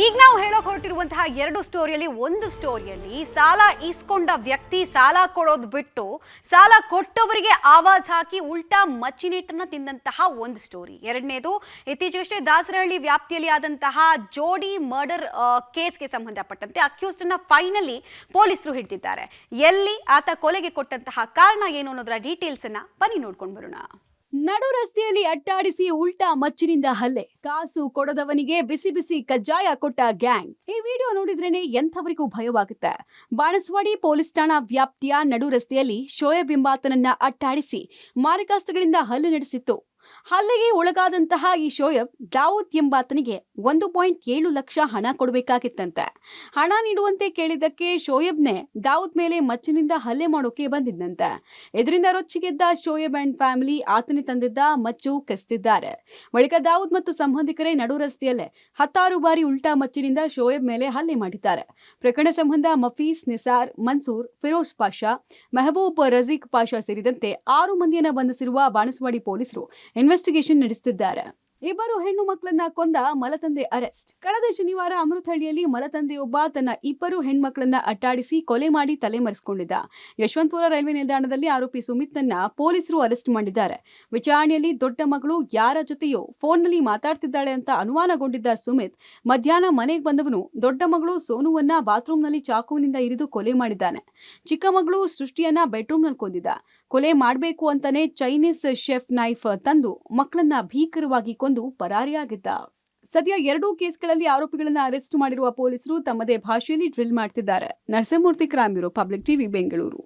ಈಗ ನಾವು ಹೇಳೋಕೆ ಹೊರಟಿರುವಂತಹ ಎರಡು ಸ್ಟೋರಿಯಲ್ಲಿ ಒಂದು ಸ್ಟೋರಿಯಲ್ಲಿ ಸಾಲ ಈಸ್ಕೊಂಡ ವ್ಯಕ್ತಿ ಸಾಲ ಕೊಡೋದು ಬಿಟ್ಟು ಸಾಲ ಕೊಟ್ಟವರಿಗೆ ಆವಾಜ್ ಹಾಕಿ ಉಲ್ಟಾ ಮಚ್ಚಿನೇಟನ್ನ ತಿಂದಂತಹ ಒಂದು ಸ್ಟೋರಿ. ಎರಡನೇದು ಇತ್ತೀಚೆಗಷ್ಟೇ ದಾಸರಹಳ್ಳಿ ವ್ಯಾಪ್ತಿಯಲ್ಲಿ ಆದಂತಹ ಜೋಡಿ ಮರ್ಡರ್ ಕೇಸ್ಗೆ ಸಂಬಂಧಪಟ್ಟಂತೆ ಅಕ್ಯೂಸ್ಡ್ ಅನ್ನ ಫೈನಲಿ ಪೊಲೀಸರು ಹಿಡಿದಿದ್ದಾರೆ. ಎಲ್ಲಿ ಆತ ಕೊಲೆಗೆ ಕೊಟ್ಟಂತಹ ಕಾರಣ ಏನು ಅನ್ನೋದರ ಡೀಟೇಲ್ಸ್ ಅನ್ನ ಬನ್ನಿ ನೋಡ್ಕೊಂಡು ಬರೋಣ. ನಡು ರಸ್ತೆಯಲ್ಲಿ ಅಟ್ಟಾಡಿಸಿ ಉಲ್ಟಾ ಮಚ್ಚಿನಿಂದ ಹಲ್ಲೆ, ಕಾಸು ಕೊಡದವನಿಗೆ ಬಿಸಿ ಬಿಸಿ ಕಜ್ಜಾಯ ಕೊಟ್ಟ ಗ್ಯಾಂಗ್. ಈ ವಿಡಿಯೋ ನೋಡಿದ್ರೇನೆ ಎಂಥವರಿಗೂ ಭಯವಾಗುತ್ತೆ. ಬಾಣಸ್ವಾಡಿ ಪೊಲೀಸ್ ಠಾಣಾ ವ್ಯಾಪ್ತಿಯ ನಡು ರಸ್ತೆಯಲ್ಲಿ ಶೋಯಬ್ ಎಂಬಾತನನ್ನ ಅಟ್ಟಾಡಿಸಿ ಮಾರಕಾಸ್ತ್ರಗಳಿಂದ ಹಲ್ಲೆ ನಡೆಸಿತ್ತು. ಹಲ್ಲೆಗೆ ಒಳಗಾದಂತಹ ಈ ಶೋಯಬ್ ದಾವೂದ್ ಎಂಬಾತನಿಗೆ 1.7 ಲಕ್ಷ ಹಣ ಕೊಡಬೇಕಾಗಿತ್ತಂತೆ. ಹಣ ನೀಡುವಂತೆ ಕೇಳಿದ್ದಕ್ಕೆ ಶೋಯಬ್ನೇ ದಾವೂದ್ ಮೇಲೆ ಮಚ್ಚಿನಿಂದ ಹಲ್ಲೆ ಮಾಡೋಕೆ ಬಂದಿದ್ದಂತೆ. ಇದರಿಂದ ರೊಚ್ಚಿಗೆದ್ದ ಶೋಯಬ್ ಅಂಡ್ ಫ್ಯಾಮಿಲಿ ಆತನೇ ತಂದಿದ್ದ ಮಚ್ಚು ಕೆಸ್ತಿದ್ದಾರೆ. ಬಳಿಕ ದಾವೂದ್ ಮತ್ತು ಸಂಬಂಧಿಕರೇ ನಡು ರಸ್ತೆಯಲ್ಲೇ 10 ಬಾರಿ ಉಲ್ಟಾ ಮಚ್ಚಿನಿಂದ ಶೋಯಬ್ ಮೇಲೆ ಹಲ್ಲೆ ಮಾಡಿದ್ದಾರೆ. ಪ್ರಕರಣ ಸಂಬಂಧ ಮಫೀಸ್, ನಿಸಾರ್, ಮನ್ಸೂರ್, ಫಿರೋಜ್ ಪಾಷಾ, ಮೆಹಬೂಬ್ ರಜೀಕ್ ಪಾಷಾ ಸೇರಿದಂತೆ 6 ಮಂದಿಯನ್ನ ಬಂಧಿಸಿರುವ ಬಾಣಸ್ವಾಡಿ ಪೊಲೀಸರು ಇನ್ವೆಸ್ಟಿಗೇಷನ್ ನಡೆಸುತ್ತಿದ್ದಾರೆ. ಇಬ್ಬರು ಹೆಣ್ಣು ಮಕ್ಕಳನ್ನ ಕೊಂದ ಮಲತಂದೆ ಅರೆಸ್ಟ್. ಕಳೆದ ಶನಿವಾರ ಅಮೃತಹಳ್ಳಿಯಲ್ಲಿ ಮಲತಂದೆಯೊಬ್ಬ ತನ್ನ 2 ಹೆಣ್ಮಕ್ಳನ್ನ ಅಟ್ಟಾಡಿಸಿ ಕೊಲೆ ಮಾಡಿ ತಲೆಮರೆಸಿಕೊಂಡಿದ್ದ. ಯಶವಂತಪುರ ರೈಲ್ವೆ ನಿಲ್ದಾಣದಲ್ಲಿ ಆರೋಪಿ ಸುಮಿತ್ನನ್ನ ಪೊಲೀಸರು ಅರೆಸ್ಟ್ ಮಾಡಿದ್ದಾರೆ. ವಿಚಾರಣೆಯಲ್ಲಿ ದೊಡ್ಡ ಮಗಳು ಯಾರ ಜೊತೆಯೋ ಫೋನ್ನಲ್ಲಿ ಮಾತಾಡ್ತಿದ್ದಾಳೆ ಅಂತ ಅನುಮಾನಗೊಂಡಿದ್ದ ಸುಮಿತ್ ಮಧ್ಯಾಹ್ನ ಮನೆಗೆ ಬಂದವನು ದೊಡ್ಡ ಮಗಳು ಸೋನುವನ್ನ ಬಾತ್ರೂಮ್ನಲ್ಲಿ ಚಾಕುವಿನಿಂದ ಇರಿದು ಕೊಲೆ ಮಾಡಿದ್ದಾನೆ. ಚಿಕ್ಕ ಮಗಳು ಸೃಷ್ಟಿಯನ್ನ ಬೆಡ್ರೂಮ್ನಲ್ಲಿ ಕೊಂದಿದ್ದ. ಕೊಲೆ ಮಾಡಬೇಕು ಅಂತಾನೆ ಚೈನೀಸ್ ಶೆಫ್ ನೈಫ್ ತಂದು ಮಕ್ಕಳನ್ನ ಭೀಕರವಾಗಿ ಕೊಂದು ಪರಾರಿಯಾಗಿದ್ದ. ಸದ್ಯ 2 ಕೇಸ್ಗಳಲ್ಲಿ ಆರೋಪಿಗಳನ್ನ ಅರೆಸ್ಟ್ ಮಾಡಿರುವ ಪೊಲೀಸರು ತಮ್ಮದೇ ಭಾಷೆಯಲ್ಲಿ ಡ್ರಿಲ್ ಮಾಡ್ತಿದ್ದಾರೆ. Narasimhamurthy, crime bureau, public TV, Bengaluru.